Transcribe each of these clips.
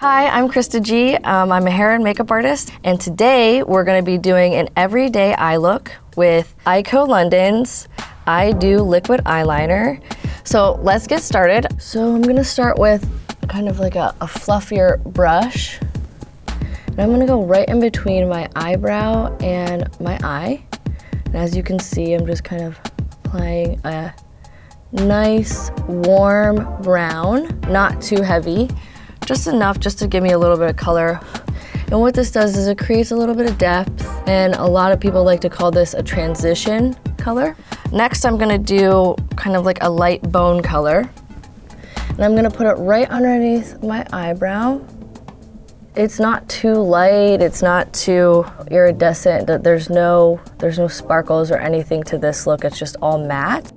Hi, I'm Krista G. I'm a hair and makeup artist, and today we're going to be doing an everyday eye look with Eyeko London's I Do Liquid Eyeliner. So let's get started. So I'm going to start with kind of like a fluffier brush, and I'm going to go right in between my eyebrow and my eye. And as you can see, I'm just kind of applying a nice warm brown, not too heavy. Just enough just to give me a little bit of color. And what this does is it creates a little bit of depth, and a lot of people like to call this a transition color. Next, I'm gonna do kind of like a light bone color. And I'm gonna put it right underneath my eyebrow. It's not too light, it's not too iridescent, there's no sparkles or anything to this look, it's just all matte.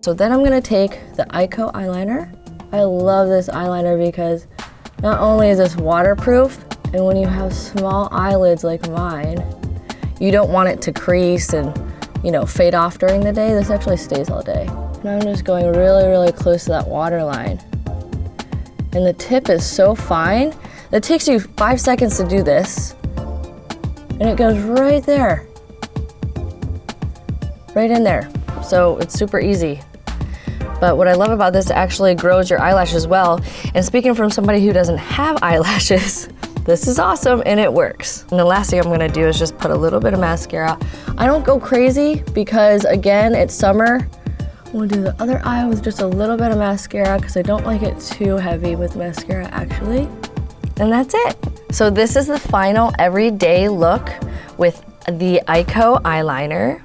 So then I'm gonna take the Eyeko eyeliner. I love this eyeliner because not only is this waterproof, and when you have small eyelids like mine, you don't want it to crease and, fade off during the day. This actually stays all day. And I'm just going really, really close to that waterline. And the tip is so fine. It takes you 5 seconds to do this, and it goes right there. Right in there. So it's super easy. But what I love about this, it actually grows your eyelashes as well. And speaking from somebody who doesn't have eyelashes, this is awesome and it works. And the last thing I'm gonna do is just put a little bit of mascara. I don't go crazy because, again, it's summer. I'm gonna do the other eye with just a little bit of mascara because I don't like it too heavy with mascara, actually. And that's it. So this is the final everyday look with the Eyeko eyeliner.